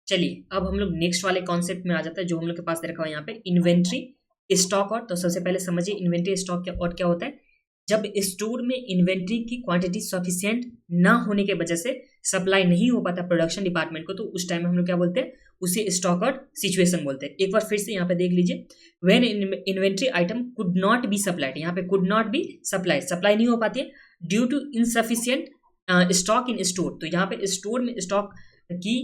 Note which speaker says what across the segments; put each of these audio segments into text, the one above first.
Speaker 1: चलिए अब हम लोग नेक्स्ट वाले कॉन्सेप्ट में आ जाता है जो हम लोग के पास दे रखा है यहाँ पे इन्वेंट्री स्टॉक आउट। तो सबसे पहले समझिए इन्वेंट्री स्टॉक आउट क्या होता है। जब स्टोर में इन्वेंट्री की क्वांटिटी सफिशिएंट ना होने के वजह से सप्लाई नहीं हो पाता प्रोडक्शन डिपार्टमेंट को, तो उस टाइम हम लोग क्या बोलते हैं, उसे स्टॉक आउट सिचुएशन बोलते हैं। एक बार फिर से यहाँ पे देख लीजिए, when inventory item could not be supplied, यहाँ पे could not be supplied, supply नहीं हो पाती है due to insufficient stock in store. तो यहाँ पे स्टोर में स्टॉक की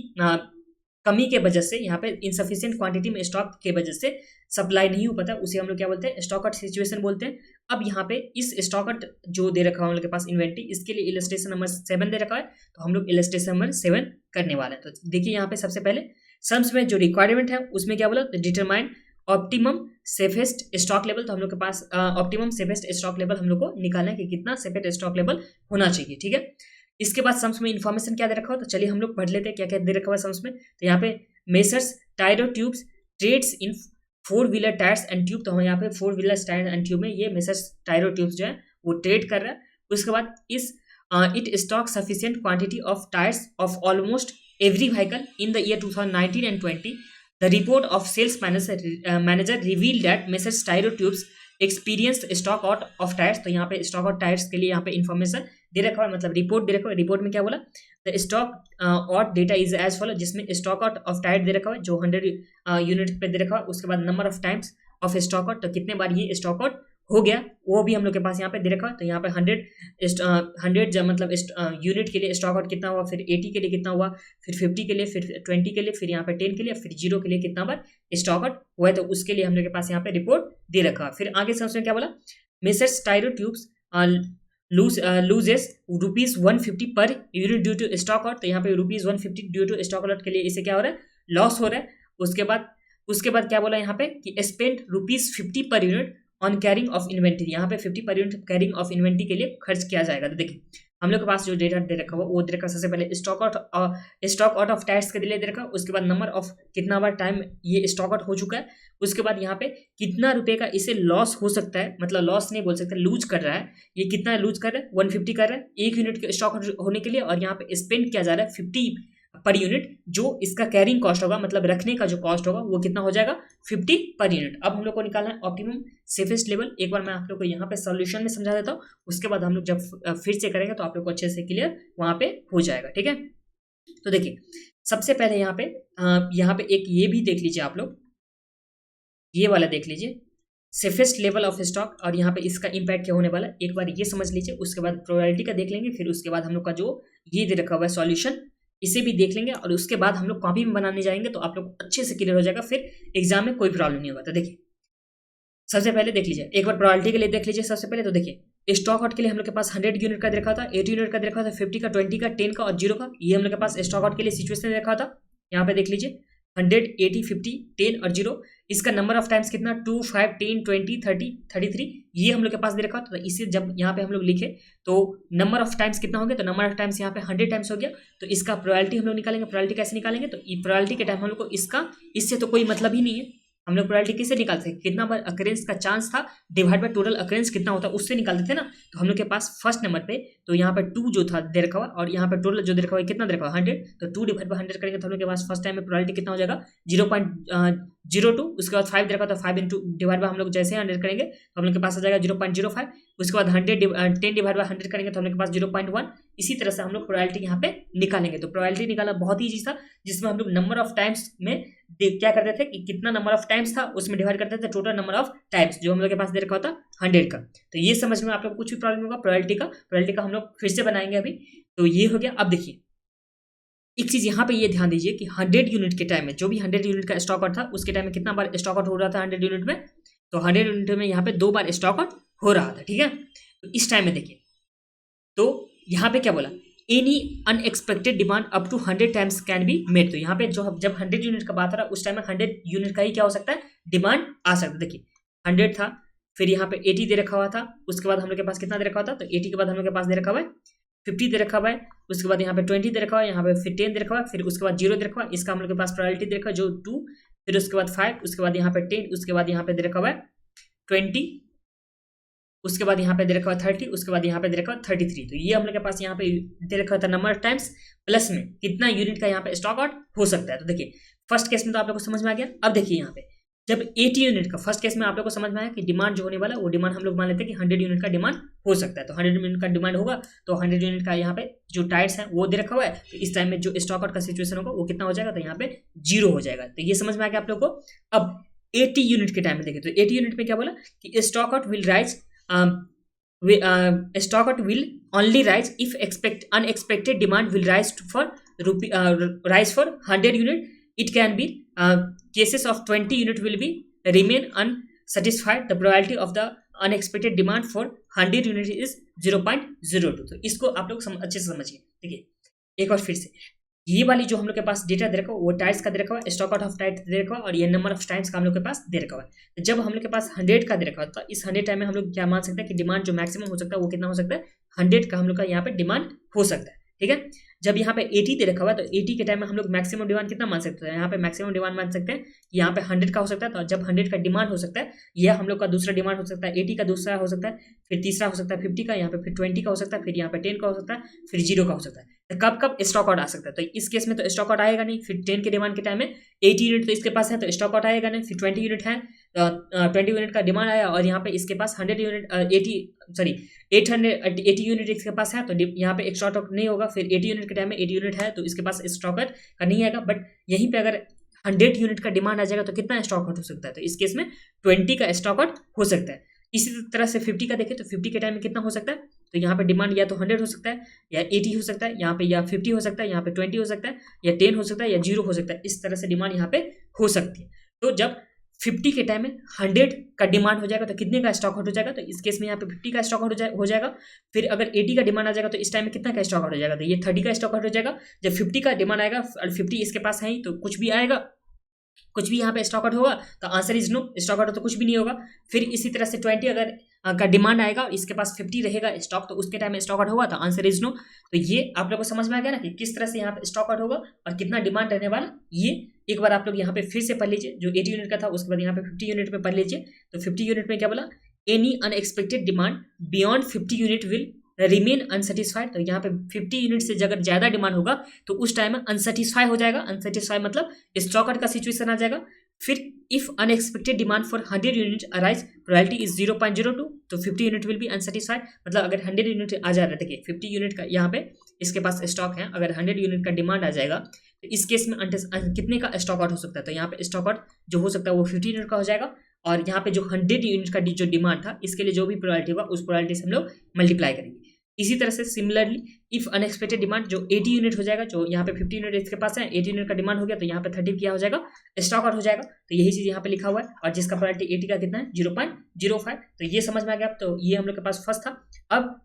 Speaker 1: कमी के वजह से, यहाँ पे इनसफिशियंट क्वांटिटी में स्टॉक के वजह से सप्लाई नहीं हो पाता, उसे हम लोग क्या बोलते हैं, स्टॉक आउट सिचुएशन बोलते हैं। अब यहाँ पे इस स्टॉक आउट जो दे रखा है हम लोग के पास इन्वेंट्री, इसके लिए इलस्ट्रेशन नंबर 7 दे रखा है, तो हम लोग इलस्ट्रेशन नंबर 7 करने वाले हैं। तो देखिए यहाँ पे सबसे पहले सम्स में जो रिक्वायरमेंट है उसमें क्या बोला, determine optimum safest stock level. तो हम लोग के पास ऑप्टिमम सेफेस्ट स्टॉक लेवल हम लोग को निकालना है कि कितना सेफेस्ट स्टॉक लेवल होना चाहिए, ठीक है। इसके बाद सम्स में इन्फॉर्मेशन क्या दे रखा हो, तो चलिए हम लोग पढ़ लेते हैं क्या क्या दे रखा हुआ है सम्स में। तो यहाँ पे Messrs Tyro tubes trades in 4 wheeler tyres and tube. तो हम यहाँ पे 4 व्हीलर टायर एंड ट्यूब में ये मेसर्स टायरो ट्यूब्स जो है वो ट्रेड कर रहा है। उसके बाद इस it stock sufficient quantity of tyres of almost every vehicle in the year 2019 and 20। The report of sales manager reveal that Messrs Tyro tubes experienced stock out of tyres. तो यहाँ पे स्टॉक आउट टायर्स के लिए यहाँ पे information दे रखा है, मतलब रिपोर्ट दे रखा है। रिपोर्ट में क्या बोला, the stock out data is as follow, जिसमें स्टॉक आउट ऑफ टायर दे रखा है जो 100 यूनिट पे दे रखा है। उसके बाद number of times of stock out, तो कितने बार ये स्टॉक आउट हो गया वो भी हम लोग के पास यहाँ पे दे रखा है। तो यहाँ पे 100 मतलब यूनिट के लिए स्टॉक आउट कितना हुआ, फिर 80 के लिए कितना हुआ, फिर 50 के लिए, फिर 20 के लिए, फिर यहाँ पे 10 के लिए, फिर 0 के लिए कितना बार स्टॉक आउट हुआ है, तो उसके लिए हम लोग के पास यहाँ पे रिपोर्ट दे रखा है। फिर आगे समझ में क्या बोला, messrs Tyro tubes loses ₹150 per unit due to stock out. तो यहाँ पे ₹150 ड्यू टू स्टॉक आउट के लिए इसे क्या हो रहा है, लॉस हो रहा है। उसके बाद क्या बोला यहाँ पे कि spend ₹50 per unit on carrying of inventory. यहाँ पे 50 per unit carrying of inventory के लिए खर्च किया जाएगा। तो देखिए हम लोग के पास जो डेटा दे रखा हुआ वो दे रखा, सबसे पहले स्टॉक आउट ऑफ टायर्स के लिए दे रखा। उसके बाद नंबर ऑफ कितना बार टाइम ये स्टॉक आउट हो चुका है। उसके बाद यहाँ पे कितना रुपए का इसे लॉस हो सकता है, मतलब लॉस नहीं बोल सकते, लूज कर रहा है। ये कितना लूज कर रहा है, 150 कर रहा है एक यूनिट के स्टॉक होने के लिए, और यहाँ पे स्पेंड किया जा रहा है 50 पर यूनिट। जो इसका कैरिंग कॉस्ट होगा, मतलब रखने का जो कॉस्ट होगा वो कितना हो जाएगा, 50 पर यूनिट। अब हम लोग को निकालना है ऑप्टिमम सेफेस्ट लेवल। एक बार मैं आप लोग को यहाँ पे सॉल्यूशन में समझा देता हूँ, उसके बाद हम लोग जब फिर से करेंगे तो आप लोग को अच्छे से क्लियर वहां पे हो जाएगा, ठीक है। तो देखिए सबसे पहले यहाँ पे एक ये भी देख लीजिए आप लोग, ये वाला देख लीजिए सेफेस्ट लेवल ऑफ स्टॉक, और यहाँ पे इसका इंपैक्ट क्या होने वाला है एक बार ये समझ लीजिए। उसके बाद प्रोबेबिलिटी का देख लेंगे, फिर उसके बाद हम लोग का जो ये दे रखा हुआ है सॉल्यूशन इसे भी देख लेंगे, और उसके बाद हम लोग कॉपी में बनाने जाएंगे तो आप लोग अच्छे से क्लियर हो जाएगा, फिर एग्जाम में कोई प्रॉब्लम नहीं होगा। तो देखिए सबसे पहले देख लीजिए, एक बार प्रोबेबिलिटी के लिए देख लीजिए। सबसे पहले तो देखिए स्टॉक आउट के लिए हम लोग के पास 100 यूनिट का दे रखा था, 80 यूनिट का दे रखा था, 50 का, 20 का, 10 का और 0 का। ये हम लोग के पास स्टॉक आउट के लिए सिचुएशन दे रखा था। यहाँ पे देख लीजिए 100, 80, 50, 10 और 0। इसका नंबर ऑफ टाइम्स कितना, 2, 5, 10, 20, 30, 33 ये हम लोग के पास दे रखा। तो इसे जब यहाँ पे हम लोग लिखे तो नंबर ऑफ टाइम्स कितना हो गया, तो नंबर ऑफ टाइम्स यहाँ पे 100 टाइम्स हो गया। तो इसका प्रोबेबिलिटी हम लोग निकालेंगे। प्रोबेबिलिटी कैसे निकालेंगे, तो प्रोबेबिलिटी के टाइम हम लोग को इससे तो कोई मतलब ही नहीं है। हम लोग प्रोबेबिलिटी किससे निकालते हैं, कितना बार अकरेंस का चांस था डिवाइड बाय टोटल अकरेंस कितना होता है उससे निकालते थे ना। तो हम लोग के पास फर्स्ट नंबर पे तो यहाँ पे 2 जो था दे रखा हुआ, और यहाँ पे टोटल जो दे रखा हुआ कितना दे रखा हुआ 100। तो 2 डिवाइड बाय 100 करेंगे तो हम लोग के पास फर्स्ट टाइम में प्रोबेबिलिटी कितना हो जाएगा 0.02। उसके बाद 5 दे रखा था, 5 इंटू डिवाइड बाय हम लोग जैसे 100 करेंगे तो हम लोग के पास आ जाएगा 0.05। उसके बाद 10 डिवाइड बाय 100 करेंगे तो हम लोग के पास 0.1। इसी तरह से हम लोग प्रोबेबिलिटी यहाँ पे निकालेंगे। तो प्रोबेबिलिटी निकालना बहुत ही ईजी था, जिसमें हम लोग नंबर ऑफ टाइम्स में क्या करते थे कि कितना नंबर ऑफ टाइम्स था उसमें डिवाइड करते थे टोटल नंबर ऑफ टाइम्स जो हम लोग के पास दे रखा होता 100 का। तो ये समझ में आप लोग कुछ भी प्रॉब्लम होगा प्रोबेबिलिटी का हम लोग फिर से बनाएंगे अभी। तो ये हो गया। अब देखिए एक चीज यहाँ पे ये ध्यान दीजिए कि 100 यूनिट के टाइम में, जो भी 100 यूनिट का स्टॉक आउट था उसके टाइम में कितना बार स्टॉक आउट हो रहा था 100 यूनिट में, तो 100 यूनिट में यहाँ पे 2 बार स्टॉक आउट हो रहा था, ठीक है। तो इस टाइम में देखिए तो यहाँ पे क्या बोला, any unexpected demand up to 100 times can be made. तो यहाँ पे जो जब 100 यूनिट का बात आ रहा है उस टाइम में 100 यूनिट का ही क्या हो सकता है, डिमांड आ सकता है। देखिए 100 था, फिर यहाँ पे 80 दे रखा हुआ था, उसके बाद हम लोग के पास कितना दे रखा हुआ था, तो 80 के बाद हम लोग के पास दे रखा हुआ है 50 दे रखा हुआ है। उसके बाद यहाँ पे 20 दे रखा हुआ है, यहाँ पे फिर 10 दे रखा हुआ है, फिर उसके बाद 0 दे रखा हुआ है। इसका हम लोग के पास प्रोबेबिलिटी दे रखा है जो 2, फिर उसके बाद 5, उसके बाद यहाँ पे 10, उसके बाद यहाँ पे दे रखा हुआ है 20 उसके बाद यहाँ पे दे रखा हुआ 30, उसके बाद यहाँ पे दे रखा हुआ 33। तो ये हम लोग के पास यहाँ पे दे रखा था नंबर ऑफ टाइम्स प्लस में कितना यूनिट का यहाँ पे स्टॉक आउट हो सकता है। तो देखिए फर्स्ट केस में तो आप लोग को समझ में आ गया। अब देखिए यहाँ पे जब 80 यूनिट का फर्स्ट केस में आप लोग को समझ में आया कि डिमांड जो होने वाला वो डिमांड हम लोग मान लेते हैं कि 100 यूनिट का डिमांड हो सकता है। तो 100 यूनिट का डिमांड होगा तो 100 यूनिट का यहाँ पे जो टायर्स है वो दे रखा हुआ है। तो इस टाइम में जो स्टॉक आउट का सिचुएशन होगा वो कितना हो जाएगा, तो यहाँ पे 0 हो जाएगा। तो ये समझ में आ गया आप लोग को। अब 80 यूनिट के टाइम में देखें तो 80 यूनिट में क्या बोला कि stock out will rise stock out will only rise if unexpected demand will rise for 100 unit. It can be cases of 20 unit will be remain unsatisfied. The probability of the unexpected demand for 100 unit is 0.02। तो इसको आप लोग अच्छे से समझिए। देखिए एक बार फिर से ये वाली जो हम लोग के पास डेटा दे रखा हुआ वो टायर्स का दे रखा हुआ, स्टॉक आउट ऑफ टायर दे रखा हुआ और ये नंबर ऑफ टाइम्स का हम लोग के पास दे रखा हुआ है। जब हम लोग के पास 100 का दे रखा हुआ तो इस 100 टाइम में हम लोग क्या मान सकते हैं कि डिमांड जो मैक्सिमम हो सकता है वो कितना हो सकता है, 100 का हम लोग का यहाँ पे डिमांड हो सकता है। ठीक है, जब यहाँ पे 80 दे रखा हुआ है तो 80 के टाइम में हम लोग मैक्सिमम डिमांड कितना मान सकते हैं, यहाँ पे मैक्सिमम डिमांड मान सकते हैं यहाँ पे 100 का हो सकता है। तो जब 100 का डिमांड हो सकता है यह हम लोग का दूसरा डिमांड हो सकता है, 80 का दूसरा हो सकता है, फिर तीसरा हो सकता है 50 का, यहाँ पे फिर 20 का हो सकता है, फिर यहाँ पे 10 का हो सकता है, फिर 0 का हो सकता है। तो कब कब स्टॉक आउट आ सकता है, तो इस केस में तो स्टॉक आउट आएगा नहीं। फिर 10 के डिमांड के टाइम में 80 यूनिट तो इसके पास है तो स्टॉक आउट आएगा नहीं। फिर 20 यूनिट है, 20 यूनिट का डिमांड आया और यहाँ पे इसके पास 100 यूनिट 880 यूनिट इसके पास है तो यहाँ पे स्टॉक आउट नहीं होगा। फिर 80 यूनिट के टाइम में 80 यूनिट है तो इसके पास स्टॉक आउट का नहीं आएगा। बट यहीं पे अगर 100 यूनिट का डिमांड आ जाएगा तो कितना स्टॉक आउट हो सकता है, तो इस केस में 20 का स्टॉक आउट हो सकता है। इसी तरह से 50 का देखें तो 50 के टाइम में कितना हो सकता है, तो यहाँ पे डिमांड या तो 100 हो सकता है या 80 हो सकता है, यहाँ पे या 50 हो सकता है, यहाँ पे 20 हो सकता है या 10 हो सकता है या 0 हो सकता है। इस तरह से डिमांड यहाँ पे हो सकती है। तो जब 50 के टाइम में 100 का डिमांड हो जाएगा तो कितने का स्टॉक आउट हो जाएगा, तो इस केस में यहाँ पे 50 का स्टॉक आउट हो जाएगा। फिर अगर 80 का डिमांड आ जाएगा तो इस टाइम में कितना का स्टॉक आउट हो जाएगा, तो ये 30 का स्टॉक आउट हो जाएगा। जब 50 का डिमांड आएगा और 50 इसके पास है ही तो कुछ भी आएगा, कुछ भी यहाँ पे स्टॉक आउट होगा तो answer is no, stock out तो कुछ भी नहीं होगा। फिर इसी तरह से 20 अगर का डिमांड आएगा और इसके पास 50 रहेगा स्टॉक तो उसके टाइम में स्टॉक आउट होगा तो आंसर इज नो। तो ये आप लोगों को समझ में आ गया ना कि किस तरह से यहाँ पे स्टॉक आउट होगा और कितना डिमांड रहने वाला। ये एक बार आप लोग यहाँ पे फिर से पढ़ लीजिए जो 80 यूनिट का था, उसके बाद यहाँ पे 50 यूनिट में पढ़ लीजिए। तो 50 यूनिट में क्या बोला, any unexpected demand beyond 50 unit will remain unsatisfied. तो यहाँ पे 50 यूनिट से अगर ज्यादा डिमांड होगा तो उस टाइम में अनसेटिस्फाई हो जाएगा। अनसेटिस्फाई मतलब स्टॉक आउट का सिचुएशन आ जाएगा। फिर if unexpected demand for 100 unit arise probability is 0.02, तो 50 यूनिट विल बी अनसेटिस्फाइड। मतलब अगर 100 यूनिट आ जा रहा है, देखिए 50 यूनिट का यहाँ पे इसके पास स्टॉक है, अगर 100 यूनिट का डिमांड आ जाएगा तो इस केस में कितने का स्टॉक आउट हो सकता है, तो यहाँ पे स्टॉक आउट जो हो सकता है वो 50 यूनिट का हो जाएगा। और यहाँ पे जो 100 यूनिट का जो डिमांड था इसके लिए जो भी प्रोबेबिलिटी होगा उस प्रोबेबिलिटी से हम लोग मल्टीप्लाई करेंगे। इसी तरह से सिमिलरली इफ अनएक्सपेक्टेड डिमांड जो 80 यूनिट हो जाएगा, जो यहाँ पे 50 यूनिट इसके पास है, 80 यूनिट का डिमांड हो गया तो यहाँ पे 30 क्या हो जाएगा, स्टॉक आउट हो जाएगा। तो यही चीज यहाँ पे लिखा हुआ है और जिसका प्रोबेबिलिटी 80 का कितना है 0.05। तो ये समझ में आ गया। तो ये हम लोग के पास फर्स्ट था। अब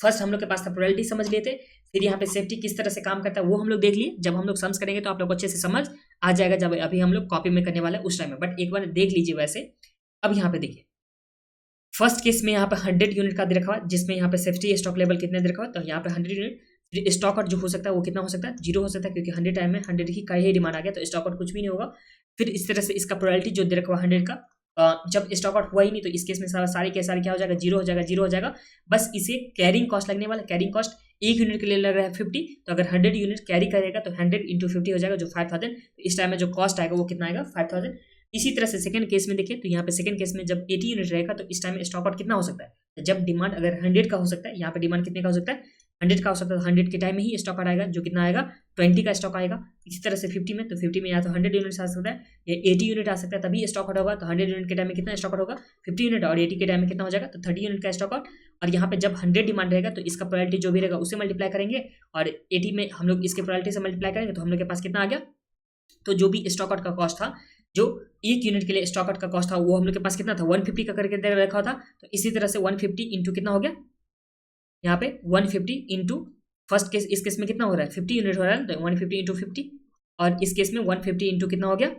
Speaker 1: फर्स्ट हम लोग के पास था प्रोबेबिलिटी समझ लिए थे, फिर यहाँ पे सेफ्टी किस तरह से काम करता है वो हम लोग देख लिए। जब हम लोग सम्स करेंगे तो आप लोग अच्छे से समझ आ जाएगा, जब अभी हम लोग कॉपी में करने वाले हैं उस टाइम में, बट एक बार देख लीजिए वैसे। अब यहाँ पे देखिए फर्स्ट केस में यहाँ पे 100 यूनिट का दे रखा हुआ, जिसमें यहाँ पे सेफ्टी स्टॉक लेवल कितने दे रखा हुआ, तो यहाँ पे 100 यूनिट। स्टॉक आउट जो हो सकता है वो कितना हो सकता है, 0 हो सकता है, क्योंकि 100 टाइम में 100 ही का ही डिमांड आ गया तो स्टॉक आउट कुछ भी नहीं होगा। फिर इस तरह से इसका प्रोबेबिलिटी जो दे रखा हुआ 100 का, जब स्टॉक आउट हुआ ही नहीं तो इस केस में सारे के सारे क्या हो जाएगा, 0 हो जाएगा, 0 हो जाएगा। बस इसे कैरिंग कॉस्ट लगने वाला, कैरिंग कॉस्ट एक यूनिट के लिए लग रहा है 50, तो अगर 100 यूनिट कैरी करेगा तो 100 इंटू 50 हो जाएगा जो 5000। तो इस टाइम में जो कॉस्ट आएगा वो कितना आएगा, 5000। इसी तरह से सेकंड केस में देखिए तो यहाँ पे सेकंड केस में जब 80 यूनिट रहेगा तो इस टाइम में स्टॉक आउट कितना हो सकता है, तो जब डिमांड अगर 100 का हो सकता है, यहाँ पे डिमांड कितने का हो सकता है, 100 का हो सकता है, 100 के टाइम में ही स्टॉक आउट आएगा जो कितना आएगा, 20 का स्टॉक आएगा। इसी तरह से 50 में, तो 50 में या तो 100 यूनिट आ सकता है या 80 यूनिट आ सकता है, तभी स्टॉक आउट होगा। तो 100 यूनिट के टाइम में कितना स्टॉक आउट होगा, 50 यूनिट, और 80 के टाइम में कितना हो जाएगा, तो 30 यूनिट का स्टॉक आउट। और यहाँ पे जब 100 डिमांड रहेगा तो इसका प्रोबेबिलिटी जो भी रहेगा उससे मल्टीप्लाई करेंगे और 80 में हम लोग इसके प्रोबेबिलिटी से मल्टीप्लाई करेंगे तो हम लोग के पास कितना आ गया। तो जो भी स्टॉक आउट का कॉस्ट था, जो एक यूनिट के लिए स्टॉक आउट का कॉस्ट था, वो हम लोग के पास कितना था, 150 का करके दे रखा था। तो इसी तरह से 150 इंटू कितना हो गया, यहाँ पे 150 इंटू फर्स्ट केस, इस केस में कितना हो रहा है, 50 यूनिट हो रहा है, तो 150 इंटू 50, और इस केस में 150 इंटू कितना हो गया,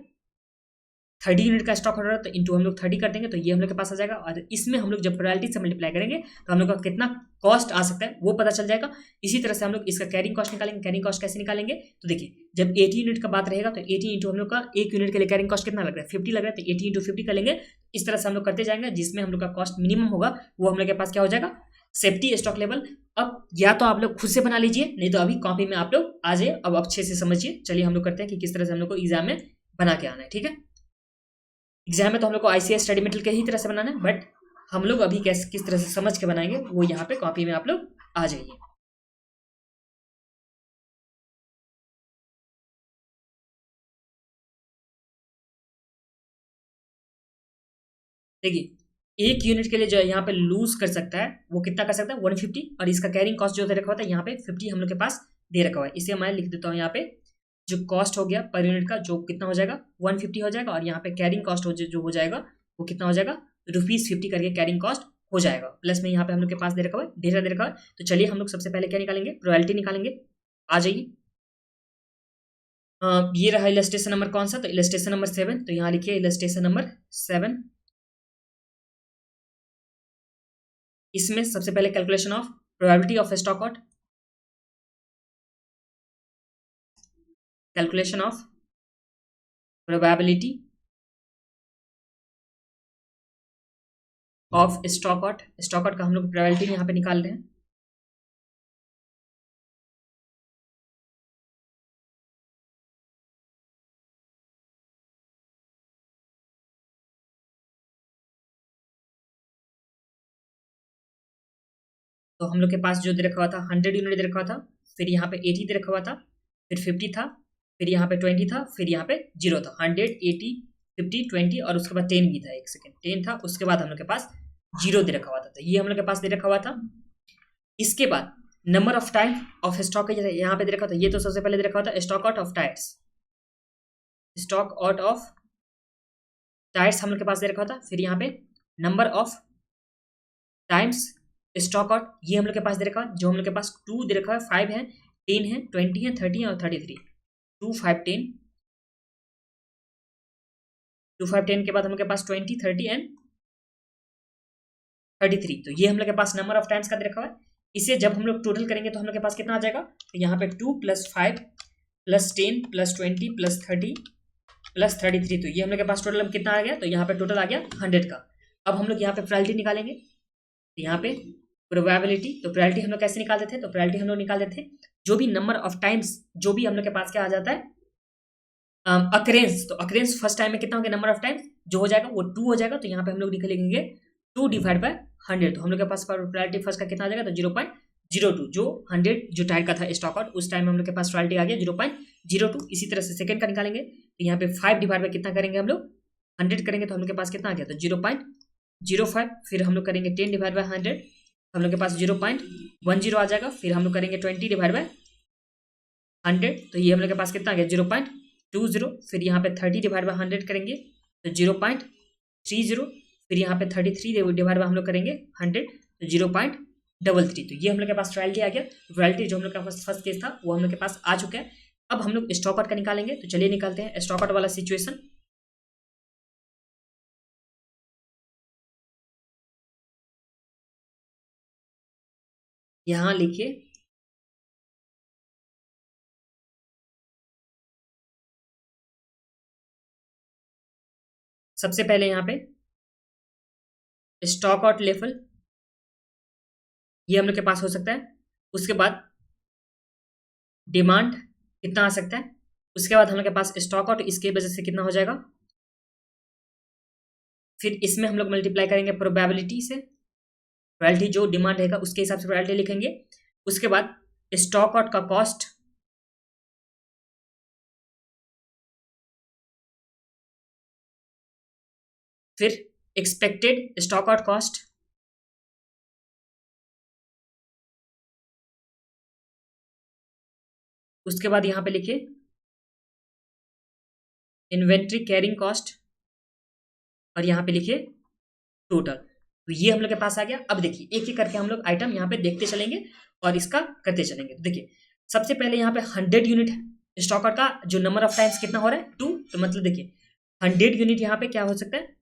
Speaker 1: 30 यूनिट का स्टॉक हो रहा है, तो इंटू हम लोग 30 कर देंगे तो ये हम लोग के पास आ जाएगा। और इसमें हम लोग जब प्रोबेबिलिटी से मल्टीप्लाई करेंगे तो हम लोग का कितना कॉस्ट आ सकता है वो पता चल जाएगा। इसी तरह से हम लोग इसका कैरिंग कॉस्ट निकालेंगे। कैरिंग कॉस्ट कैसे निकालेंगे, तो देखिए जब 80 यूनिट का बात रहेगा तो 80 इंटू हम लोग का एक यूनिट के लिए कैरिंग कॉस्ट कितना लग रहा है, 50 लग रहा है, तो 80 इंटू 50 कर लेंगे। इस तरह से हम लोग करते जाएंगे, जिसमें हम लोग का कॉस्ट मिनिमम होगा वो हम लोग के पास क्या हो जाएगा, सेफ्टी स्टॉक लेवल। अब या तो आप लोग खुद से बना लीजिए, नहीं तो अभी कॉपी में आप लोग आ जाइए, अब अच्छे से समझिए। चलिए हम लोग करते हैं कि किस तरह से हम लोग को एग्जाम में बना के आना है, ठीक है। एग्जाम में तो हम लोग को आईसीएस स्टडी मटेरियल के ही तरह से बनाना है, बट हम लोग अभी किस तरह से समझ के बनाएंगे वो यहाँ पे कॉपी में आप लोग आ जाइए। देखिए, एक यूनिट के लिए जो यहाँ पे लूज कर सकता है वो कितना कर सकता है, 150, और इसका कैरिंग कॉस्ट जो दे रखा होता है यहाँ पे 50 हम लोग के पास दे रखा हुआ है। इसे मैं लिख देता हूँ यहाँ पे, जो कॉस्ट हो गया पर यूनिट का जो कितना हो जाएगा 150 हो जाएगा, और यहाँ पे कैरिंग कॉस्ट जो हो जाएगा वो कितना हो जाएगा, ₹50 करके कैरिंग कॉस्ट हो जाएगा। प्लस में यहाँ पे हम लोग के पास दे रखा हुआ है, डेटा दे रखा है। तो चलिए हम लोग सबसे पहले क्या निकालेंगे, रॉयल्टी निकालेंगे। आ जाइए, ये रहा इलस्ट्रेशन नंबर कौन सा, तो इलस्ट्रेशन नंबर 7। तो यहाँ लिखिए इलस्ट्रेशन नंबर 7। इसमें सबसे पहले calculation of probability of stock out, calculation of probability of stock out. Stock out का हम लोग प्रोबेबिलिटी यहाँ पे निकाल रहे हैं। तो हम लोग के पास जो दे रखा हुआ था 100 यूनिट दे रखा हुआ था, फिर यहाँ पे 80 दे रखा हुआ था, फिर 50 था, फिर यहाँ पे 20 था, फिर यहाँ पे 0 था। 100, 80, 50, 20 और उसके बाद 10 भी था, एक सेकेंड 10 था, उसके बाद हम लोग के पास 0 दे रखा हुआ था। तो ये हम लोग के पास दे रखा हुआ था। इसके बाद number of time of stock यहाँ पे दे रखा था, ये तो सबसे पहले दे रखा था stock out of tyres. Stock out of tyres हम लोग के पास दे रखा था। फिर यहाँ पे number of times stock out, ये हम लोग के पास दे रखा है, जो हम लोग के पास 2 दे रखा है, 5 है, 10 है, 20 है, 30 है और 33। 2, 5, 10, 2, 5, 10 के बाद हम लोग के पास 20, 30 एंड 33। तो ये हम लोग के पास नंबर ऑफ टाइम्स का दे रखा है। इसे जब हम लोग टोटल करेंगे तो हम लोग के पास कितना आ जाएगा, तो यहाँ पे 2 + 5 + 10 + 20 + 30 + 33। तो ये हम लोग के पास टोटल कितना आ गया, तो यहाँ पे टोटल आ गया 100 का। अब हम लोग यहाँ पे प्रोबेबिलिटी निकालेंगे। यहाँ पे प्रोबेबिलिटी, तो प्रोबेबिलिटी हम लोग कैसे निकालते थे, तो प्रोबेबिलिटी हम लोग निकालते थे जो भी नंबर ऑफ टाइम्स जो भी हम लोग के पास क्या आ जाता है, अकरेंस। तो अकरेंस फर्स्ट टाइम में कितना हो गया, नंबर ऑफ टाइम्स जो हो जाएगा वो 2 हो जाएगा। तो यहाँ पे हम लोग निकलेंगे 2 / 100। तो हम लोग के पास प्रोबेबिलिटी फर्स्ट का कितना आ जाएगा, तो 0.02, जो 100 जो टाइम का था स्टॉक आउट, उस टाइम हम लोग के पास प्रोबेबिलिटी आ गया 0.02। इसी तरह से सेकंड का निकालेंगे, तो यहाँ पे 5 / कितना करेंगे हम लोग, 100 करेंगे, तो हम लोग के पास कितना आ गया, तो 0.05। फिर हम लोग करेंगे 10 / 100, हम लोग के पास 0.10 आ जाएगा। फिर हम लोग करेंगे 20 / 100, तो ये हम लोग के पास कितना आ गया, 0.20। फिर यहाँ पे 30 / 100 करेंगे तो 0.30। फिर यहाँ पे 33 / हम लोग करेंगे 100, तो 0.33। तो ये हम लोग के पास रॉयल्टी आ गया। रॉयल्टी जो हम लोग का फर्स्ट केस था वो हम लोग के पास आ चुका है। अब हम लोग स्टॉक आउट का निकालेंगे। तो चलिए निकालते हैं स्टॉक आउट वाला सिचुएशन। यहाँ लिखिए, सबसे पहले यहाँ पे स्टॉक आउट लेवल ये हम लोग के पास हो सकता है। उसके बाद डिमांड कितना आ सकता है, उसके बाद हम लोग के पास स्टॉक आउट इसके वजह से कितना हो जाएगा। फिर इसमें हम लोग मल्टीप्लाई करेंगे प्रोबेबिलिटी से, प्रोबेबिलिटी जो डिमांड रहेगा उसके हिसाब से प्रोबेबिलिटी लिखेंगे। उसके बाद स्टॉक आउट का कॉस्ट, फिर एक्सपेक्टेड स्टॉक आउट कॉस्ट, उसके बाद यहां पे लिखिए इन्वेंट्री कैरिंग कॉस्ट, और यहां पे लिखिए टोटल। तो ये हम लोग के पास आ गया। अब देखिए एक एक करके हम लोग आइटम यहाँ पे देखते चलेंगे और इसका करते चलेंगे। तो देखिए सबसे पहले यहाँ पे 100 यूनिट स्टॉक आउट का जो नंबर ऑफ टाइम्स कितना हो रहा है 2। तो मतलब देखिए 100 यूनिट यहाँ पे क्या हो सकता है,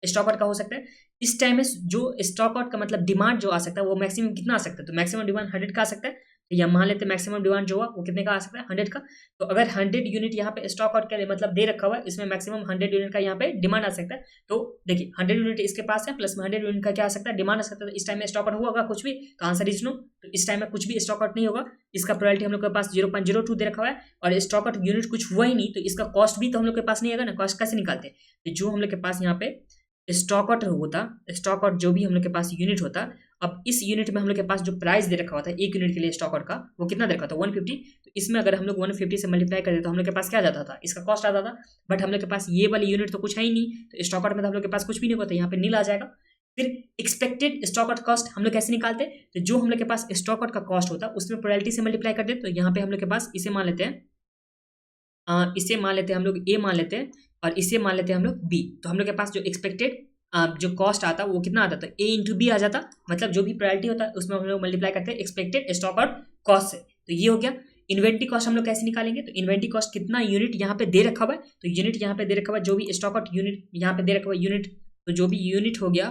Speaker 1: स्टॉक आउट का हो सकता है। इस टाइम में जो स्टॉक आउट का मतलब डिमांड जो आ सकता है वो मैक्सिमम कितना आ सकता है, तो मैक्सिमम डिमांड 100 का आ सकता है। या मान लेते हैं मैक्सिमम डिमांड जो हुआ वो कितने का आ सकता है 100 का। तो अगर 100 यूनिट यहाँ पे स्टॉक आउट के लिए मतलब दे रखा हुआ है, इसमें मैक्सिमम 100 यूनिट का यहाँ पे डिमांड आ सकता है। तो देखिए 100 यूनिट इसके पास है प्लस में 100 यूनिट का क्या आ सकता है डिमांड आ सकता है। तो इस टाइम में स्टॉक आउट हुआ होगा कुछ भी, तो आंसर इज नो। तो इस टाइम में कुछ भी स्टॉक आउट नहीं होगा, इसका प्रायोरिटी हम लोग के पास 0.02 दे रखा हुआ है और स्टॉक आउट यूनिट कुछ हुआ ही नहीं, तो इसका कॉस्ट भी तो हम लोग के पास नहीं आएगा ना। कॉस्ट कैसे निकालते हैं, तो जो हम लोग के पास यहाँ पे स्टॉक आउट होता, स्टॉक आउट जो भी हम लोग के पास यूनिट होता, अब इस यूनिट में हम लोग के पास जो प्राइस दे रखा हुआ था एक यूनिट के लिए स्टॉक आउट का, वो कितना दे रखा था 150। तो इसमें अगर हम लोग 150 से मल्टीप्लाई करते तो हम लोग के पास क्या जाता था, इसका कॉस्ट आता था। बट हम लोग के पास ये वाली यूनिट तो कुछ है ही नहीं, तो स्टॉक आउट में तो हम लोग के पास कुछ भी नहीं होता, यहाँ पे नील आ जाएगा। फिर एक्सपेक्टेड स्टॉक आउट कॉस्ट हम लोग कैसे निकालते हैं, तो जो हम लोग के पास स्टॉक आउट का कॉस्ट होता है उसमें प्रोबेबिलिटी से मल्टीप्लाई कर दे। तो यहाँ पे हम लोग के पास इसे मान लेते हैं, इसे मान लेते हैं हम लोग ए मान लेते हैं और इसे मान लेते हैं हम लोग बी। तो हम लोग के पास जो एक्सपेक्टेड जो कॉस्ट आता वो कितना आता था, ए इंटू बी आ जाता, मतलब जो भी प्रायोरिटी होता है उसमें हम लोग मल्टीप्लाई करते हैं एक्सपेक्टेड स्टॉक आउट कॉस्ट से। तो ये हो गया। इन्वेंट्री कॉस्ट हम लोग कैसे निकालेंगे, तो इन्वेंट्री कॉस्ट कितना यूनिट यहाँ पे दे रखा हुआ है, तो यूनिट यहाँ पे दे रखा हुआ है, जो भी स्टॉक आउट यूनिट यहाँ पे दे रखा हुआ है यूनिट, तो जो भी यूनिट हो गया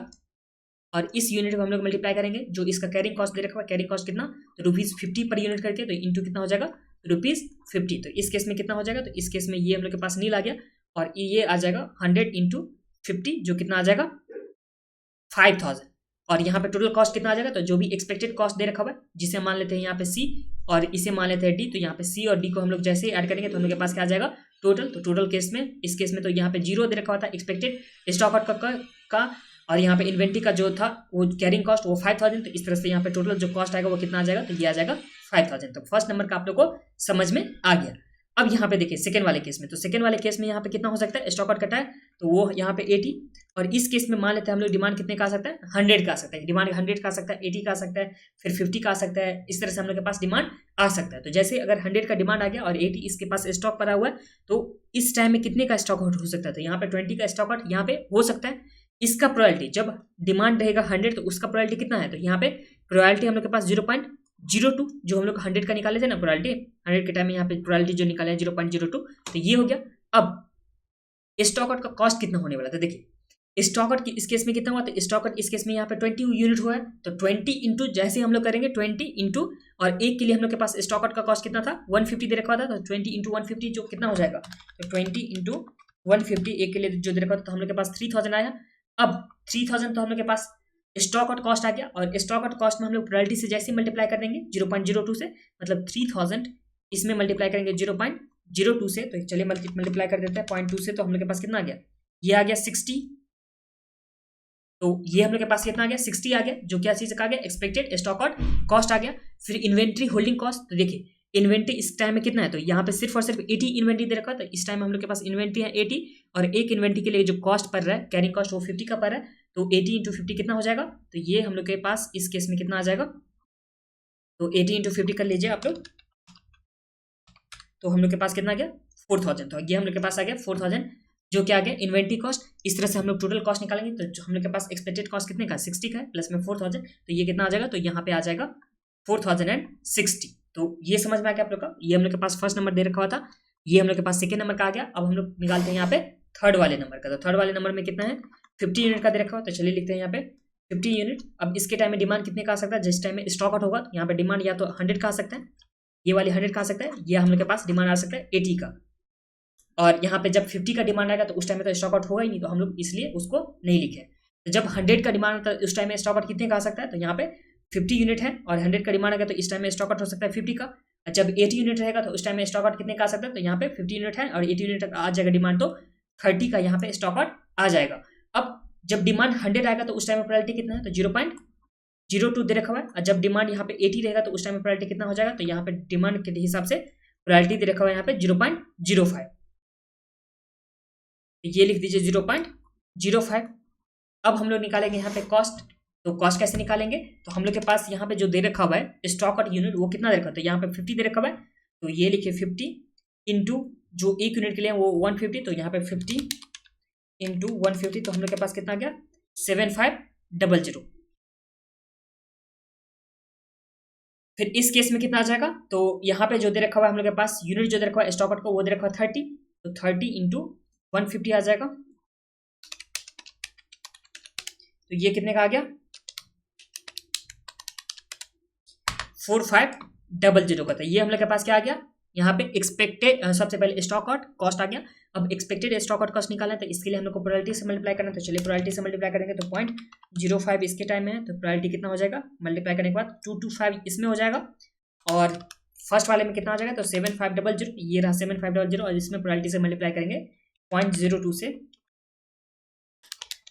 Speaker 1: और इस यूनिट में हम लोग मल्टीप्लाई करेंगे जो इसका कैरिंग कॉस्ट दे रखा हुआ है, कैरिंग कॉस्ट कितना, तो ₹50 पर यूनिट करके, तो इंटू कितना हो जाएगा ₹50। तो इस केस में कितना हो जाएगा, तो इस केस में ये हम लोग के पास नील आ गया और ये आ जाएगा 100 इंटू 50 जो कितना आ जाएगा 5000। और यहाँ पे टोटल कॉस्ट कितना आ जाएगा, तो जो भी एक्सपेक्टेड कॉस्ट दे रखा हुआ है जिसे मान लेते हैं यहाँ पे सी और इसे मान लेते हैं डी, तो यहाँ पे सी और डी को हम लोग जैसे ही ऐड करेंगे तो हम लोग के पास क्या आ जाएगा टोटल। तो टोटल केस में, इस केस में तो यहाँ पे 0 दे रखा हुआ था एक्सपेक्टेड स्टॉक आउट का और यहाँ पे इन्वेंट्री का जो था वो कैरिंग कॉस्ट वो 5000। तो इस तरह से यहाँ पे टोटल जो कॉस्ट आएगा वो कितना आ जाएगा, तो ये आ जाएगा 5000। तो फर्स्ट नंबर का आप लोग को समझ में आ गया। अब यहाँ पे देखिए सेकंड वाले केस में, तो सेकंड वाले केस में यहाँ पे कितना हो सकता है, स्टॉक आउट कटा है तो वो यहाँ पे 80 और इस केस में मान लेते हैं हम लोग डिमांड कितने का आ सकता है 100 का आ सकता है, डिमांड 100 का आ सकता है, 80 का आ सकता है, फिर 50 का आ सकता है। इस तरह से हम लोग के पास डिमांड आ सकता है। तो जैसे अगर 100 का डिमांड आ गया और 80 इसके पास स्टॉक पड़ा हुआ है, तो इस टाइम में कितने का स्टॉक आउट हो सकता है, तो यहाँ पे 20 का स्टॉक आउट यहाँ पे हो सकता है। इसका प्रोबेबिलिटी जब डिमांड रहेगा 100 तो उसका प्रोबेबिलिटी कितना है, तो यहाँ पे प्रोबेबिलिटी हम लोग के पास 0.02 जो हम लोग 100 का निकाले थे ना प्रोबेबिलिटी, 100 के टाइम में यहाँ पे प्रोबेबिलिटी जो निकाले हैं 0.02, तो ये हो गया। अब स्टॉक आउट का कॉस्ट कितना होने वाला था, देखिए स्टॉक आउट इस केस में कितना हुआ, तो स्टॉक आउट इस केस में यहाँ पे 20 यूनिट हुआ है, तो 20 इंटू जैसे हम लोग करेंगे 20 इंटू और एक के लिए हम लोग के पास स्टॉक आउट का कॉस्ट कितना था 150 दे रखा था, तो 20 इंटू 150 जो कितना हो जाएगा, तो 20 इंटू 150 एक के लिए जो दे रखा था, तो हम लोग के पास 3000 आया। अब 3000 तो हम लोग के पास स्टॉक आउट कॉस्ट आ गया और स्टॉक आउट कॉस्ट में हम लोग प्रोबेबिलिटी से जैसे मल्टीप्लाई कर देंगे 0.02 से, मतलब 3000 इसमें मल्टीप्लाई करेंगे 0.02 से, तो चलिए मल्टीप्लाई कर देते हैं 0.2 से, तो हम लोग के पास कितना आ गया, ये आ गया 60। तो ये हम लोग के पास कितना आ गया 60 आ गया, जो क्या चीज का आ गया एक्सपेक्टेड स्टॉक आउट कॉस्ट आ गया। फिर इन्वेंट्री होल्डिंग कॉस्ट, तो देखिए इन्वेंट्री इस टाइम में कितना है, तो यहाँ पे सिर्फ और सिर्फ 80 इन्वेंट्री दे रखा है, तो इस टाइम हम लोग के पास इन्वेंट्री है 80 और एक इन्वेंट्री के लिए जो कॉस्ट पड़ रहा है कैरिंग कॉस्ट वो 50 का पड़ रहा है, तो 80 इंटू 50 कितना हो जाएगा, तो ये हम लोग के पास इस केस में कितना आ जाएगा, तो 80 इंटू 50 कर लीजिए आप लोग, तो हम लोग के पास कितना आ गया 4000। तो ये हम लोग के पास आ गया 4000 जो क्या आ गया इन्वेंट्री कॉस्ट। इस तरह से हम लोग टोटल कॉस्ट निकालेंगे, तो जो हम लोग के पास एक्सपेक्टेड कॉस्ट कितने का 60 का है प्लस में 4000, तो ये कितना आ जाएगा, तो यहाँ पे आ जाएगा 4060। तो ये समझ में आ गया आप लोग का, ये हम लोग के पास फर्स्ट नंबर दे रखा हुआ था, ये हम लोग के पास सेकंड नंबर का आ गया। अब हम लोग निकालते हैं यहाँ पे थर्ड वाले नंबर का, तो थर्ड वाले नंबर में कितना है 50 यूनिट का दे रखा हुआ, तो चलिए लिखते हैं यहाँ पे 50 यूनिट। अब इसके टाइम में डिमांड कितने का आ सकता है, जिस टाइम में स्टॉक आउट होगा तो यहाँ पे डिमांड या तो 100 का आ सकता है, ये वाली 100 का आ सकता है, या हम लोग के पास डिमांड आ सकता है 80 का, और यहाँ पे जब 50 का डिमांड आएगा तो उस टाइम में तो स्टॉक आउट होगा ही नहीं, तो हम लोग इसलिए उसको नहीं लिखे। तो जब 100 का डिमांड आता है उस टाइम में स्टॉक आउट कितने का आ सकता है, तो यहाँ पे 50 यूनिट है और 100 का डिमांड आएगा तो इस टाइम में स्टॉक आउट हो सकता है 50 का। जब 80 यूनिट रहेगा तो उस टाइम में स्टॉक आउट कितने का आ सकता है, तो यहाँ पे 50 यूनिट है और 80 यूनिट आ जाएगा डिमांड, तो 30 का यहाँ पे स्टॉक आउट आ जाएगा। अब जब डिमांड 100 आएगा तो उस टाइम में प्रोबेबिलिटी कितना है, तो 0.02 दे रखा हुआ है, और जब डिमांड यहाँ पे 80 रहेगा तो उस टाइम में प्रोबेबिलिटी कितना हो जाएगा, तो यहाँ पे डिमांड के हिसाब से प्रोबेबिलिटी दे रखा हुआ है यहाँ पे 0.05, ये लिख दीजिए 0.05। अब हम लोग निकालेंगे यहाँ पे कॉस्ट, तो कॉस्ट कैसे निकालेंगे, तो हम लोग के पास यहाँ पे जो दे रखा हुआ है स्टॉक आउट यूनिट वो कितना दे रखा है, तो यहाँ पे 50 दे रखा हुआ है, तो ये लिखिए 50 इंटू जो एक यूनिट के लिए वो 150, तो यहाँ पे 50 इंटू 150, तो हम लोग के पास कितना आ गया 7500। फिर इस केस में कितना आ जाएगा, तो यहाँ पे जो दे रखा हुआ है हम लोग के पास यूनिट जो दे रखा हुआ है स्टॉक आउट को वो दे रखा हुआ है 30, तो 30 इंटू 150 आ जाएगा, तो ये कितने का आ गया 4500। 00 का था। ये हम लोग के पास क्या आ गया, यहाँ पे एक्सपेक्टेड, सबसे पहले स्टॉक आउट कॉस्ट आ गया। अब एक्सपेक्टेड स्टॉक आउट कॉस्ट निकालना है तो इसके लिए हम लोग को प्रोबेबिलिटी से मल्टीप्लाई करना है। तो चलिए प्रोबेबिलिटी से मल्टीप्लाई करेंगे तो 0.05 इसके टाइम में है, तो प्रोबेबिलिटी कितना हो जाएगा, मल्टीप्लाई करने के बाद 225 इसमें हो जाएगा, और फर्स्ट वाले में कितना हो जाएगा, तो 7500, ये रहा 7500, और इसमें प्रोबेबिलिटी से मल्टीप्लाई करेंगे 0.02 से,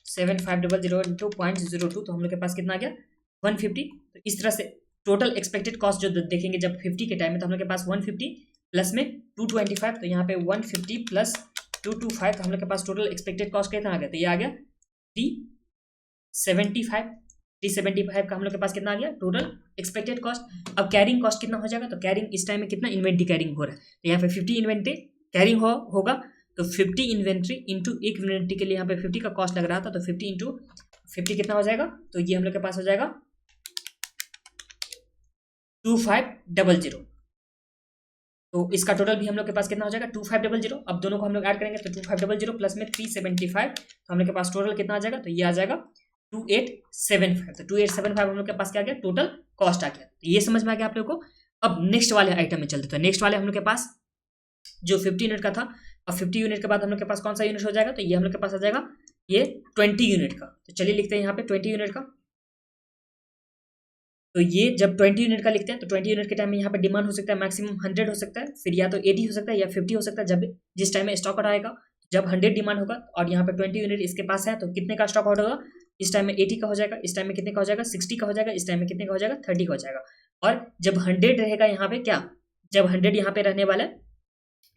Speaker 1: 7500 इंटू 0.02, तो हम लोग के पास कितना आ गया 150। तो इस तरह से टोटल एक्सपेक्टेड कॉस्ट जो देखेंगे जब 50 के टाइम में, तो हम लोग के पास 150 प्लस में 225, तो यहाँ पे 150 प्लस 225, तो हम लोग के पास टोटल एक्सपेक्टेड कॉस्ट कितना आ गया, तो ये आ गया 375 का हम लोग के पास कितना आ गया टोटल एक्सपेक्टेड कॉस्ट। अब कैरिंग कॉस्ट कितना हो जाएगा, तो कैरिंग इस टाइम में कितना इन्वेंट्री कैरिंग हो रहा है, तो यहाँ पे 50 इन्वेंट्री कैरिंग होगा, तो 50 इन्वेंट्री इंटू एक इन्वेंट्री के लिए यहाँ पे 50 का कॉस्ट लग रहा था, तो 50 इंटू 50 कितना हो जाएगा, तो ये हम लोग के पास हो जाएगा 2500। तो इसका टोटल भी हम लोग के पास कितना हो जाएगा 2500। अब दोनों को हम लोग ऐड करेंगे तो 2500 प्लस में 375, तो हम लोग के पास टोटल कितना आ जाएगा, तो ये आ जाएगा 2875। तो 2875 हम लोग के पास क्या आ गया टोटल कॉस्ट आ गया। तो ये समझ में आ गया आप लोग को। अब नेक्स्ट वाले आइटम में चलते, तो नेक्स्ट वाले हम लोग के पास जो 50 यूनिट का था, अब 50 यूनिट के बाद हम लोग के पास कौन सा यूनिट हो जाएगा, तो ये हम लोग के पास आ जाएगा ये 20 यूनिट का। तो चलिए लिखते हैं यहाँ पे 20 यूनिट का। तो ये जब 20 यूनिट का लिखते हैं तो 20 यूनिट के टाइम में यहाँ पे डिमांड हो सकता है मैक्सिमम 100 हो सकता है, फिर या तो 80 हो सकता है या 50 हो सकता है, जब जिस टाइम में स्टॉक आउट आएगा। जब 100 डिमांड होगा और यहाँ पे 20 यूनिट इसके पास है, तो कितने का स्टॉक आउट होगा, इस टाइम में 80 का हो जाएगा, इस टाइम में कितने का हो जाएगा 60 का हो जाएगा, इस टाइम में कितने का हो जाएगा 30 का हो जाएगा। और जब 100 रहेगा यहाँ पे क्या, जब 100 यहाँ पे रहने वाला है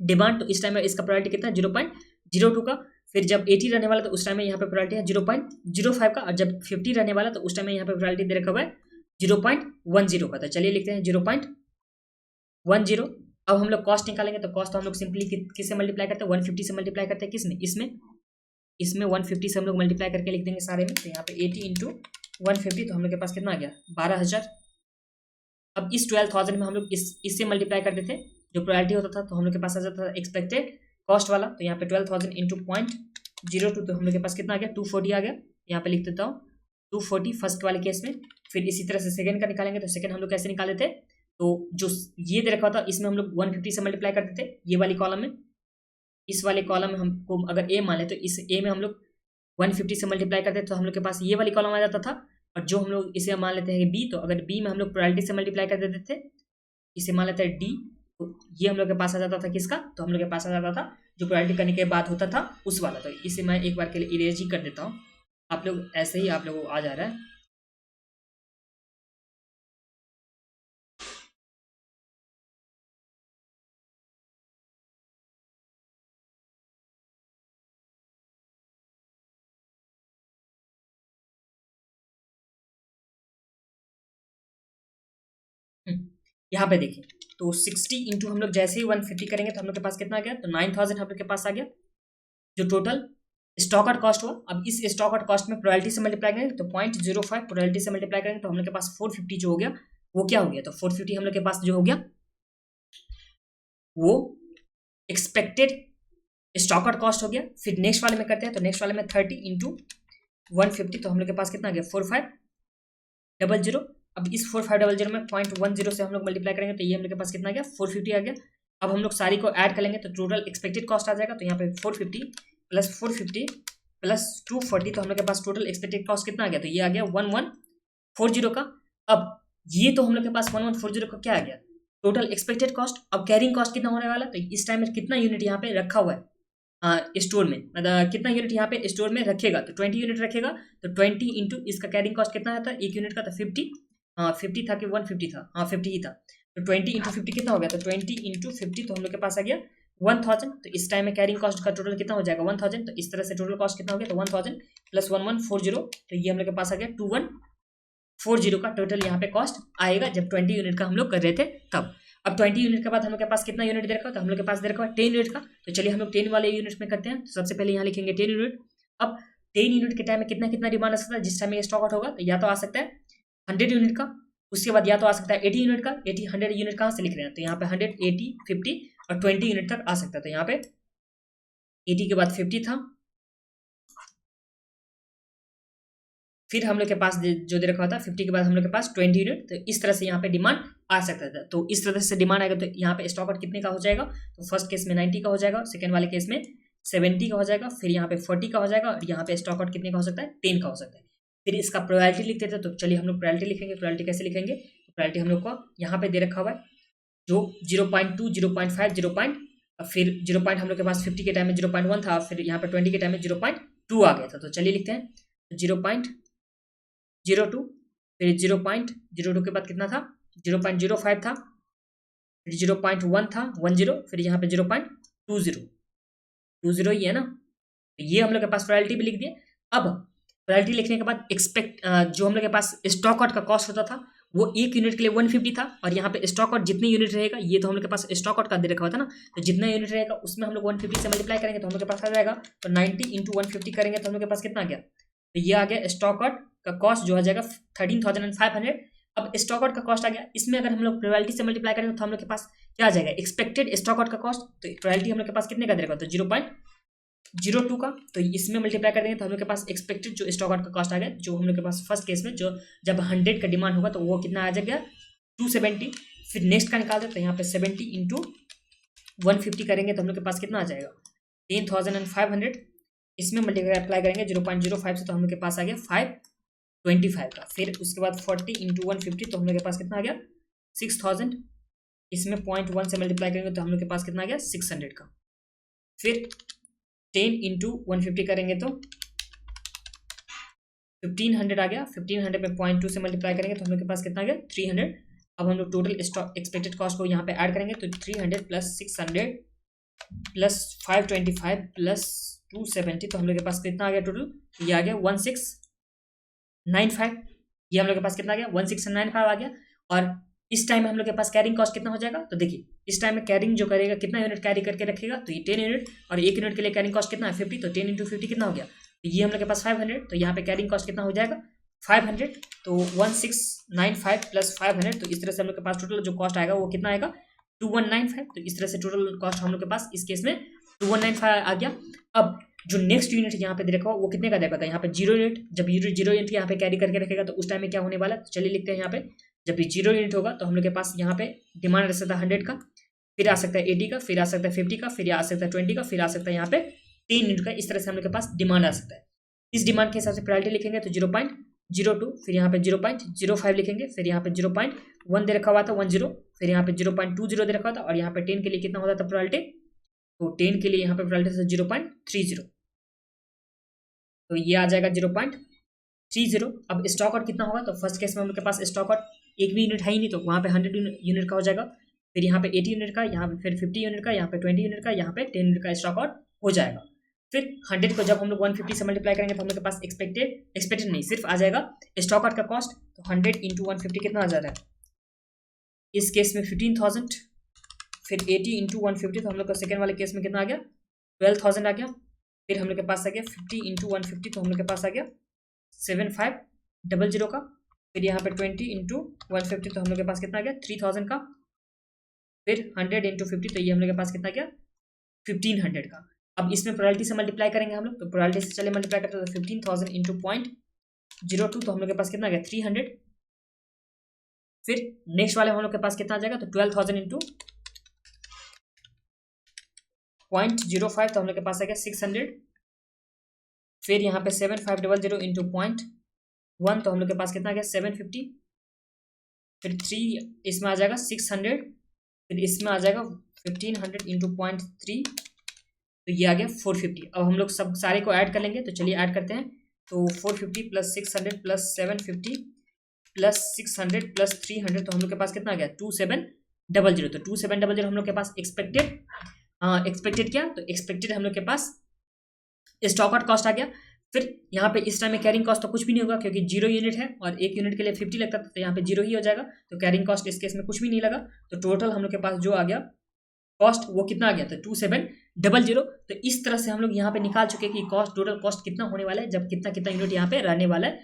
Speaker 1: डिमांड, तो इस टाइम में इसका प्रायोरिटी कितना है 0.02 का। फिर जब 80 रहने वाला तो उस टाइम में यहाँ पे प्रायोरिटी है 0.05 का, और जब 50 रहने वाला तो उस टाइम में यहाँ पे प्रायोरिटी दे रखा हुआ है 0.10 का। तो चलिए लिखते हैं 0.10। अब हम लोग कॉस्ट निकालेंगे, तो कॉस्ट तो हम लोग सिंपली किससे मल्टीप्लाई करते हैं 150 से मल्टीप्लाई करते हैं, किसमें इसमें 150 से हम लोग मल्टीप्लाई करके लिख देंगे सारे में। तो यहाँ पे 80 इंटू 150, तो हम लोग के पास कितना आ गया 12000। अब इस 12000 में हम लोग इससे मल्टीप्लाई कर देते, जो प्रायोरिटी होता था, तो हम लोग के पास आ जाता था एक्सपेक्टेड कॉस्ट वाला। तो यहाँ पे 12000 इंटू 0.02, तो हम लोग के पास कितना आ गया 240 आ गया। यहाँ पे लिख देता हूँ 240 फर्स्ट वाले केस में। फिर इसी तरह से सेकंड का निकालेंगे, तो सेकंड हम लोग कैसे निकाले थे, तो जो ये दे रखा था इसमें हम लोग 150 से मल्टीप्लाई कर देते ये वाली कॉलम में। इस वाले कॉलम में हमको अगर ए मान ले, तो इस ए में हम लोग 150 से मल्टीप्लाई करते तो हम लोग के पास ये वाली कॉलम आ जाता था। और जो हम लोग इसे मान लेते हैं बी, तो अगर बी में हम लोग प्रायोरिटी से मल्टीप्लाई कर देते थे, इसे मान लेते हैं डी, तो ये हम लोग के पास आ जाता था किसका, तो हम लोग के पास आ जाता था जो प्रायोरिटी करने के बाद होता था उस वाला। तो इसे मैं एक बार के लिए इरेज ही कर देता हूँ, आप लोग ऐसे ही आप लोगों को आ जा रहा है। यहाँ पे देखिए, तो 60 इंटू हम लोग जैसे ही 150 करेंगे तो हम लोग के पास कितना आ गया, तो 9000 हम लोग के पास आ गया जो टोटल स्टॉक आउट कॉस्ट हुआ। अब इस स्टॉक आउट कॉस्ट में प्रोबेबिलिटी से मल्टीप्लाई करेंगे तो 0.05 प्रोबेबिलिटी से मल्टीप्लाई करेंगे तो हम लोग के पास 450 जो हो गया वो क्या हो गया, तो 450 हम लोग के पास जो हो गया वो एक्सपेक्टेड स्टॉक आउट कॉस्ट हो गया। फिर नेक्स्ट वाले में करते हैं, तो नेक्स्ट वाले में 30 इंटू 150, तो हम लोग के पास कितना आ गया 4500। अब इस 4500 में 0.10 से हम लोग मल्टीप्लाई करेंगे तो ये हम लोग के पास कितना आ गया 450 आ गया। अब हम लोग सारी को ऐड कर लेंगे तो टोटल एक्सपेक्टेड कॉस्ट आ जाएगा। तो यहाँ पे 450 प्लस 450 प्लस 240, तो हम लोग के पास टोटल एक्सपेक्टेड कॉस्ट कितना आ गया, तो ये आ गया 1140 का। अब ये तो हम लोग के पास 1140 का क्या आ गया टोटल एक्सपेक्टेड कॉस्ट। अब कैरिंग कॉस्ट कितना होने वाला, तो इस टाइम में कितना यूनिट यहाँ पे रखा हुआ है स्टोर में, मतलब कितना यूनिट यहाँ पे स्टोर में रखेगा, तो 20 यूनिट रखेगा। तो 20 इंटू इसका कैरिंग कॉस्ट कितना आता है एक यूनिट का, तो 50, 50 था कि 150 था, 50 ही था। तो 20 इंटू 50 कितना हो गया, तो 20 इंटू 50, तो हम लोग के पास आ गया 1000। तो इस टाइम में कैरिंग कॉस्ट का टोटल कितना हो जाएगा 1000। तो इस तरह से टोटल कॉस्ट कितना हो गया, तो 1000 प्लस 1140, तो ये हम लोग के पास आ गया 2140 का टोटल यहाँ पे कॉस्ट आएगा जब 20 यूनिट का हम लोग कर रहे थे तब। अब 20 यूनिट के बाद हम लोग के पास कितना यूनिट दे रखा है, तो हम लोग के पास दे रखा है 10 यूनिट का। तो चलिए हम लोग 10 वाले यूनिट में करते हैं। तो सबसे पहले यहाँ लिखेंगे 10 यूनिट। अब 10 यूनिट के टाइम में कितना कितना डिमांड आ सकता है जिस टाइम में स्टॉक आउट होगा, तो या तो आ सकता है 100 यूनिट का, उसके बाद या तो आ सकता है 80 यूनिट का। 100 यूनिट कहाँ से लिख रहे हैं, तो यहाँ पे 100, 80, 50 और 20 यूनिट तक आ सकता है। तो यहाँ पे 80 के बाद 50 था, फिर हम लोग के पास जो दे रखा होता है 50 के बाद हम लोग के पास 20 यूनिट, तो इस तरह से यहाँ पे डिमांड आ सकता था। तो इस तरह से डिमांड आएगा तो यहाँ पे स्टॉक आउट कितने का हो जाएगा, तो फर्स्ट केस में 90 का हो जाएगा, सेकंड वाले केस में 70 का हो जाएगा, फिर यहाँ पे 40 का हो जाएगा, और यहाँ पे स्टॉक आउट कितने का हो सकता है, 10 का हो सकता है। फिर इसका प्रोबेबिलिटी लिखते थे, तो चलिए हम लोग प्रोबेबिलिटी लिखेंगे। प्रोबेबिलिटी कैसे लिखेंगे, प्रोबेबिलिटी हम लोग को यहाँ पे दे रखा हुआ है जो 0.2, 0.5, 0. फिर 0. हम लोग के पास 50 के टाइम में 0.1 था, फिर यहाँ पे 20 के टाइम में 0.2 आ गया था। तो चलिए लिखते हैं 0.02, फिर 0.02 के बाद कितना था, 0.05 था, फिर 0.1 था, 10, फिर यहाँ पे 0.20 ही है ना। तो ये हम लोग के पास प्रोबेबिलिटी भी लिख दिए। अब प्रोबेबिलिटी लिखने के बाद जो हम लोग के पास स्टॉक आउट का कॉस्ट होता था वो 1 यूनिट के लिए 150 था, और यहाँ पे स्टॉक आउट जितने यूनिट रहेगा, ये तो हम लोग के पास स्टॉक आउट का दे रखा हुआ था ना, तो जितना यूनिट रहेगा उसमें हम लोग 150 से मल्टीप्लाई करेंगे तो हम लोग के पास आ जाएगा, तो 90 × 150 करेंगे तो हम लोग के पास कितना आ गया, तो ये आ गया स्टॉक आउट का कॉस्ट जो आ जाएगा 13,500। अब स्टॉक आउट का कॉस्ट आ गया, इसमें अगर हम लोग प्रोबेबिलिटी से मल्टीप्लाई करेंगे तो हम लोग के पास क्या आ जाएगा, एक्सपेक्टेड स्टॉक आउट का कॉस्ट। तो प्रोबेबिलिटी हम लोग के पास कितने का दे रखा, तो 0.02 का, तो इसमें मल्टीप्लाई कर देंगे तो हम लोग के पास एक्सपेक्टेड जो स्टॉक आउट का कॉस्ट आ गया, जो हम लोग के पास फर्स्ट केस में जो जब 100 का डिमांड होगा तो वो कितना आ जाएगा, 270। फिर नेक्स्ट का निकाल दे तो यहाँ पे 70 × 150 करेंगे तो हम लोग के पास कितना आ जाएगा, 10,500। इसमें मल्टीप्लाई करेंगे 0.05 से तो हम लोग के पास आ गया 525 का। फिर उसके बाद 40 × 150 तो हम लोग के पास कितना आ गया, 6,000। इसमें 0.1 से मल्टीप्लाई करेंगे तो हम लोग के पास कितना आ गया, 600 का। फिर 10 × 150 करेंगे तो 1500 आ गया। 1500 में 0.2 से मल्टीप्लाई करेंगे तो हम लोग के पास कितना आ गया, 300। अब हम लोग टोटल एक्सपेक्टेड कॉस्ट को यहाँ पे ऐड करेंगे तो 300 + 600 + 525 + 270, तो हम लोग के पास कितना आ गया टोटल, ये आ गया 1695। ये हम लोग के पास कितना आ गया, 1695 आ गया। और इस टाइम में हम लोग के पास कैरिंग कॉस्ट कितना हो जाएगा, तो देखिए इस टाइम में कैरिंग जो करेगा कितना यूनिट कैरी करके रखेगा, तो ये 10 यूनिट, और 1 यूनिट के लिए कैरिंग कॉस्ट कितना है, 50, तो 10 × 50 कितना हो गया, तो ये हम लोग के पास 500। तो यहाँ पे कैरिंग कॉस्ट कितना हो जाएगा, 500, तो 1695 + 500, तो इस तरह से हम लोग के पास टोटल जो कॉस्ट आएगा वो कितना आएगा, 2195। तो इस तरह से टोटल कॉस्ट हम लोग के पास इस केस में 2195 आ गया। अब जो नेक्स्ट यूनिट यहाँ पे दे रखा वो कितने का दे रखा था, यहाँ पे 0 यूनिट। जब 0 यूनिट यहाँ पे कैरी करके रखेगा तो उस टाइम में क्या होने वाला है, तो चलिए लिखते हैं यहाँ पे, जब ये 0 यूनिट होगा तो हम लोग के पास यहाँ पे डिमांड रह सकता है 100 का, फिर आ सकता है 80 का, फिर आ सकता है 50 का, फिर आ सकता है 20 का, फिर आ सकता है यहाँ पे 10 यूनिट का। इस तरह से हम लोग के पास डिमांड आ सकता है। इस डिमांड के हिसाब से प्रायोरिटी लिखेंगे तो 0.02, फिर यहाँ पे 0.05 लिखेंगे, फिर यहाँ पे 0.1 दे रखा हुआ था 10, फिर यहाँ पे 0.20 दे रखा था, और यहाँ पे 10 के लिए कितना होता था प्रायोरिटी, तो 10 के लिए यहाँ पे प्रायोरिटी था 0.30, तो ये आ जाएगा 0.30। अब स्टॉक आउट कितना होगा, तो फर्स्ट केस में हम लोग के पास स्टॉक आउट एक भी यूनिट है ही नहीं, तो वहाँ पे 100 यूनिट का हो जाएगा, फिर यहाँ पे 80 यूनिट का, यहाँ पे फिर 50 यूनिट का, यहाँ पे 20 यूनिट का, यहाँ पे 10 यूनिट का स्टॉक आउट हो जाएगा। फिर 100 को जब हम लोग 150 से मल्टीप्लाई करेंगे तो हम लोग के पास एक्सपेक्टेड नहीं, सिर्फ आ जाएगा स्टॉक आउट का कॉस्ट। तो 100 × 150 कितना आ जा रहा है, इस केस में 15,000, फिर 80 × 150, तो हम लोग का सेकेंड वाले केस में कितना आ गया, 12,000 आ गया। फिर हम लोग के पास आ गया 50 × 150, तो हम लोग के पास आ गया 7500 का। फिर यहाँ पे 20 × 150, तो हम लोग के पास कितना आ गया, 3000 का। फिर 100 × 50, तो ये हम लोग के पास कितना गया, 1500 का। अब इसमें प्रोबेबिलिटी से मल्टीप्लाई करेंगे हम लोग, तो प्रोबेबिलिटी से चले मल्टीप्लाई करते हैं तो 15,000 × 0.02, तो हम लोग के पास कितना गया, 300। फिर नेक्स्ट वाले हम लोग के पास कितना आ जाएगा, तो 12,000 × 0.05, तो हम लोग के पास आ गया 600। फिर यहाँ पे 7500 × 0.1, तो हम लोग के पास कितना आ गया, 750। फिर 3 इसमें आ जाएगा 600, फिर इसमें आ जाएगा 1500 × 0.3, तो ये आ गया 450। अब हम लोग सब सारे को ऐड कर लेंगे, तो चलिए ऐड करते हैं। तो 450 + 600 + 750 + 600 + 300, तो हम लोग के पास कितना आ गया, 2700। तो 2700 हम लोग के पास एक्सपेक्टेड क्या, तो एक्सपेक्टेड हम लोग के पास स्टॉक आउट कॉस्ट आ गया। फिर यहाँ पे इस टाइम में कैरिंग कॉस्ट तो कुछ भी नहीं होगा, क्योंकि 0 यूनिट है और 1 यूनिट के लिए 50 लगता था, तो यहाँ पे 0 ही हो जाएगा, तो कैरिंग कॉस्ट इस केस में कुछ भी नहीं लगा। तो टोटल हम लोग के पास जो आ गया कॉस्ट वो कितना आ गया, तो 2700। तो इस तरह से हम लोग यहाँ पे निकाल चुके हैं कि कॉस्ट, टोटल कॉस्ट कितना होने वाला है, जब कितना कितना यूनिट यहाँ पे रहने वाला है,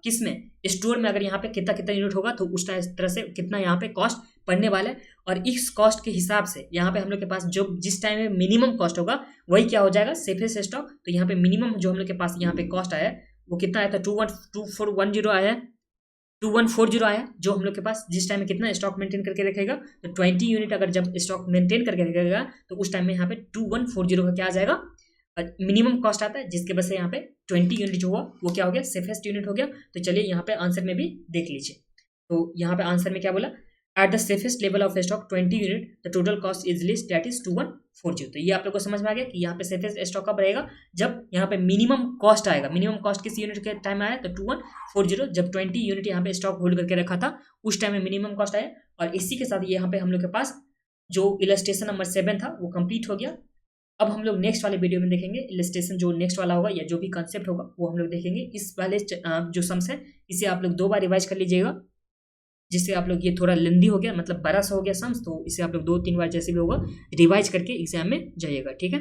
Speaker 1: किस में, स्टोर में अगर यहाँ पे कितना कितना यूनिट होगा तो उस तरह से कितना यहाँ पे कॉस्ट पड़ने वाला है। और इस कॉस्ट के हिसाब से यहाँ पे हम लोग के पास जो जिस टाइम में मिनिमम कॉस्ट होगा वही क्या हो जाएगा, सेफेस्ट स्टॉक। तो यहाँ पे मिनिमम जो हम लोग के पास यहाँ पे कॉस्ट आया है वो कितना आया था 212410 आया, 2140 आया, जो हम लोग के पास जिस टाइम में कितना स्टॉक मेंटेन करके रखेगा, तो 20 यूनिट अगर जब स्टॉक मेंटेन करके रखेगा तो उस टाइम में यहाँ पे 2140 का क्या आ जाएगा, मिनिमम कॉस्ट आता है, जिसके वजह से यहाँ पे 20 यूनिट जो हुआ वो क्या हो गया, सेफेस्ट यूनिट हो गया। तो चलिए यहाँ पे आंसर में भी देख लीजिए। तो यहाँ पे आंसर में क्या बोला, at the safest level of stock 20 unit the total cost is list that is 2140। तो ये आप लोग को समझ में आ गया कि यहाँ पे सेफेस्ट स्टॉक कब रहेगा, जब यहाँ पे मिनिमम कॉस्ट आएगा। मिनिमम कॉस्ट किस यूनिट के टाइम में आया, तो 2140, जब 20 यूनिट यहाँ पे स्टॉक होल्ड करके रखा था उस टाइम में मिनिमम कॉस्ट आया। और इसी के साथ यहाँ पे हम लोग के पास जो इलस्ट्रेशन नंबर 7 था वो कंप्लीट हो गया। अब हम लोग नेक्स्ट वाले वीडियो में देखेंगे इलस्ट्रेशन जो नेक्स्ट वाला होगा या जो भी कंसेप्ट होगा वो हम लोग देखेंगे। इस वाले जो सम्स है इसे आप लोग 2 बार रिवाइज कर लीजिएगा, जिससे आप लोग, ये थोड़ा लेंदी हो गया, मतलब बड़ा सा हो गया सम्स, तो इसे आप लोग 2-3 बार जैसे भी होगा रिवाइज करके एग्जाम में जाइएगा, ठीक है।